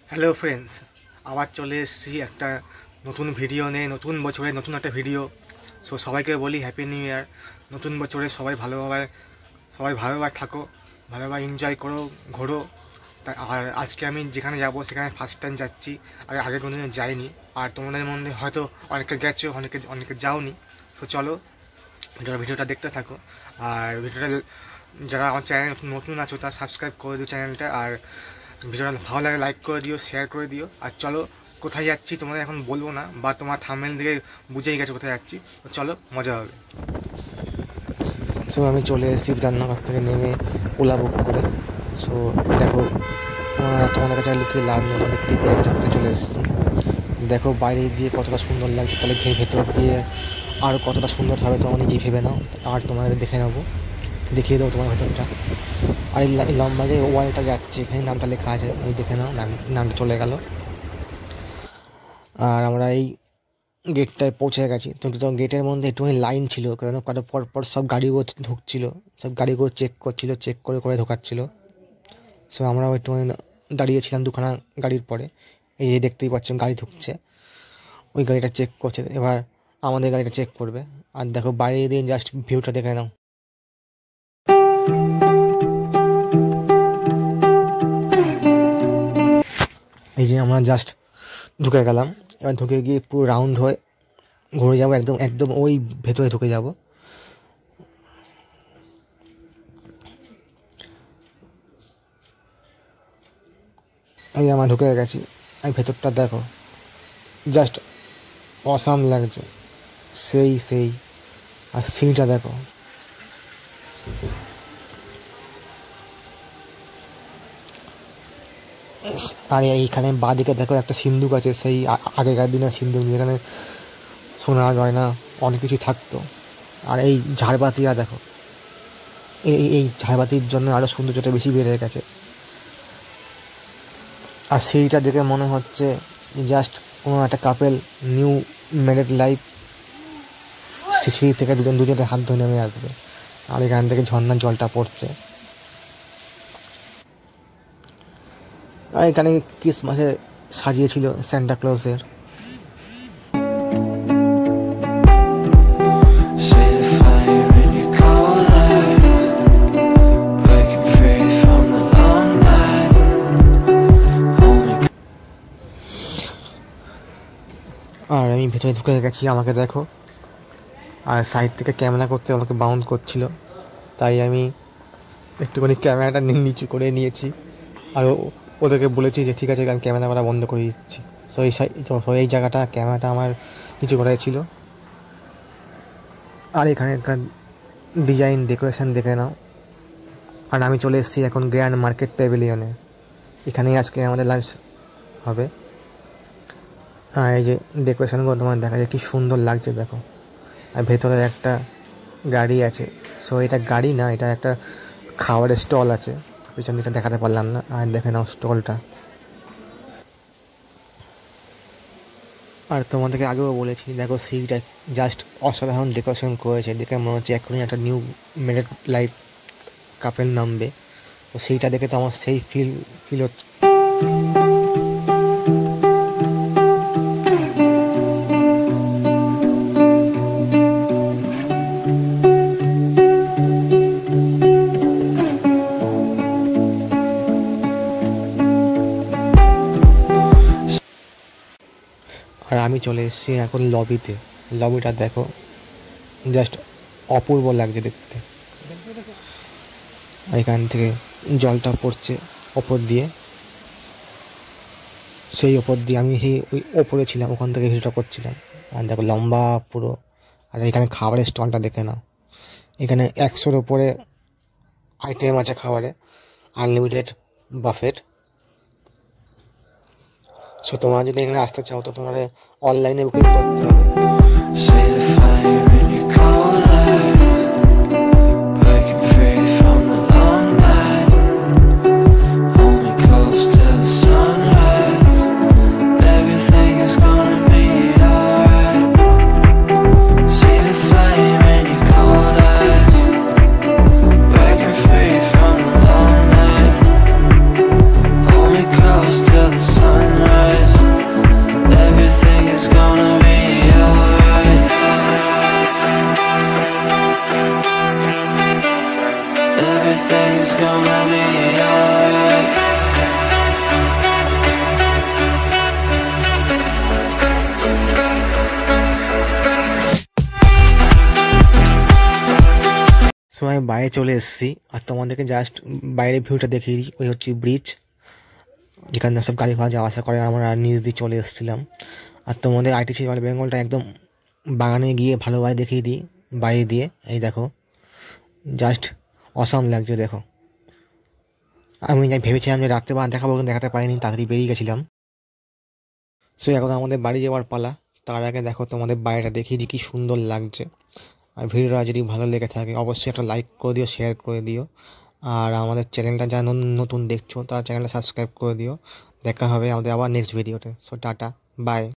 Hello friends, আবার চলে এসেছি একটা নতুন ভিডিও নিয়ে। নতুন বছরে নতুন একটা ভিডিও। সবাইকে বলি হ্যাপি নিউ ইয়ার। নতুন বছরে সবাই ভালোভাবে থাকো, ভালোভাবে এনজয় করো, ঘোরো। আর আজকে আমি যেখানে যাব সেখানে ফার্স্ট টাইম যাচ্ছি, আগে কোনোদিন যাইনি। আর তোমাদের মধ্যে হয়তো অনেকে গেছো, অনেকে যাওনি। চলো ভিডিওটা দেখতে থাকো। আর ভিডিওটা যারা আমার চ্যানেল নতুন আছো তারা সাবস্ক্রাইব করে দিও চ্যানেলটা। আর ভিডিওটা ভালো লাগে লাইক করে দিও, শেয়ার করে দিও। আর চলো, কোথায় যাচ্ছি তোমাদের এখন বলবো না, বা তোমার থাম্বনেল থেকে বুঝেই গেছো কোথায় যাচ্ছি। চলো, মজা হবে। আমি চলে এসেছি বিধাননগর থেকে নেমে ওলা বুক করে। দেখো, তোমাদের কাছে লুকিয়ে লাভ নেই, দেখতেই পেয়ে গেছে কোথায় চলে এসেছি। দেখো বাইরে দিয়ে কতটা সুন্দর লাগছে, তাহলে ভেতর দিয়ে আর কতটা সুন্দর হবে তোমার নিজেই ভেবে নাও। আর তোমাদের দেখিয়ে দেবো তোমার ভেতরটা। আর এই লম্বা যে ওয়ালটা যাচ্ছে, এখানে নামটা লেখা আছে, এই দেখে নাও, নামটা চলে গেল। আর আমরা এই গেটটায় পৌঁছে গেছি। তো গেটের মধ্যে একটুখানি লাইন ছিল, কারণ পর সব গাড়িগুলো ঢুকছিল, সব গাড়িগুলো চেক করছিল, চেক করে ঢোকাচ্ছিল। আমরাও একটুখানি দাঁড়িয়েছিলাম দুখানা গাড়ির পরে। এই যে দেখতেই পাচ্ছেন গাড়ি ঢুকছে, ওই গাড়িটা চেক করছে, এবার আমাদের গাড়িটা চেক করবে। আর দেখো বাইরে দিয়ে জাস্ট ভিউটা দেখে নাও। এই যে আমরা জাস্ট ঢুকে গেলাম, এবার ঢুকে গিয়ে পুরো রাউন্ড হয়ে ঘুরে যাবো, একদম ওই ভেতরে ঢুকে যাব। এই আমরা ঢুকে গেছি। এই ভেতরটা দেখো, জাস্ট অসাম লাগছে, সেই আর সিঁড়িটা দেখো। আর এইখানে বাঁদিকে দেখো একটা সিন্দুক আছে, সেই আগেকার দিনের সিন্দুক, যেখানে সোনা গয়না অনেক কিছু থাকতো। আর এই ঝাড়বাতিরা দেখো, এই ঝাড়বাতির জন্য আরও সৌন্দর্যটা বেশি বেড়ে গেছে। আর সেইটা দেখে মনে হচ্ছে জাস্ট কোনো একটা কাপেল নিউ ম্যারেড লাইফ সিঁড়ি থেকে দুজনের হাত ধরে নেমে আসবে। আর এখান থেকে ঝর্ণার জলটা পড়ছে। আর এখানে ক্রিসমাসে সাজিয়েছিল সান্টা ক্লজের। আর আমি ভেতরে ঢুকে গেছি, আমাকে দেখো। আর সাইড থেকে ক্যামেরা করতে আমাকে বাউন্ড করছিল, তাই আমি একটুখানি ক্যামেরাটা নিচু করে নিয়েছি। আর ওদেরকে বলেছি যে ঠিক আছে, আমি ক্যামেরা করা বন্ধ করে দিচ্ছি। এই জায়গাটা ক্যামেরাটা আমার নিচু করা ছিল। আর এখানকার ডিজাইন ডেকোরেশন দেখে নাও। আর আমি চলে এসেছি এখন গ্র্যান্ড মার্কেট প্যাভিলিয়নে, এখানেই আজকে আমাদের লাঞ্চ হবে। আর এই যে ডেকোরেশনগুলো তোমার দেখা যায় কি সুন্দর লাগছে, দেখো। আর ভেতরে একটা গাড়ি আছে, এটা গাড়ি না, এটা একটা খাবারের স্টল আছে, পিছন দিকটা দেখাতে পারলাম না। আর দেখে নাও স্টলটা। আর তোমাদেরকে আগেও বলেছি, দেখো সিটটা জাস্ট অসাধারণ ডেকোরেশন করেছে, দেখে মনে হচ্ছে এখনই একটা নিউ ম্যারেড লাইফ কাপেল নামবে। তো সেইটা দেখে তো আমার সেই ফিল হচ্ছে। আর আমি চলে এসেছি এখন লবিতে। লবিটা দেখো, জাস্ট অপূর্ব লাগছে দেখতে। আর এখান থেকে জলটা পড়ছে ওপর দিয়ে, সেই ওপর দিয়ে আমি ওই ওপরে ছিলাম, ওখান থেকে ভিডিওটা করছিলাম। আর দেখো লম্বা পুরো। আর এখানে খাবারের স্টলটা দেখে নাও, এখানে 100-র ওপরে আইটেম আছে খাবারে, আনলিমিটেড বাফেট। তোমরা যদি এখানে আসতে চাও তো তোমার অনলাইনে বুকিং করতে হবে। Till the sun আমি বাইরে চলে এসেছি, আর তোমাদেরকে জাস্ট বাইরের ভিউটা দেখিয়ে দিই। ওই হচ্ছে ব্রিজ, যেখানে সব গাড়ি ঘোড়া যাওয়া আসা করে। আমরা নিচ দিয়ে চলে এসেছিলাম। আর তোমাদের আইটিসি রয়্যাল বেঙ্গলটা একদম বাগানে গিয়ে ভালোভাবে দেখিয়ে দিই বাইরে দিয়ে। এই দেখো, জাস্ট অসাম লাগছে দেখো। আমি যাই ভেবেছিলাম যে রাত্রেবেলা দেখাবো, কিন্তু দেখাতে পারিনি, তাড়াতাড়ি বেরিয়ে গেছিলাম। সো এখন আমাদের বাড়ি যাওয়ার পালা। তার আগে দেখো তোমাদের বাইরেটা দেখিয়ে দিই, কী সুন্দর লাগছে। আর ভিডিওটা যদি ভালো লেগে থাকে অবশ্যই একটা লাইক করে দিও, শেয়ার করে দিও। আর আমাদের চ্যানেলটা যারা নতুন দেখছো তারা চ্যানেলটা সাবস্ক্রাইব করে দিও। দেখা হবে আমাদের আবার নেক্সট ভিডিওতে। সো টাটা, বাই।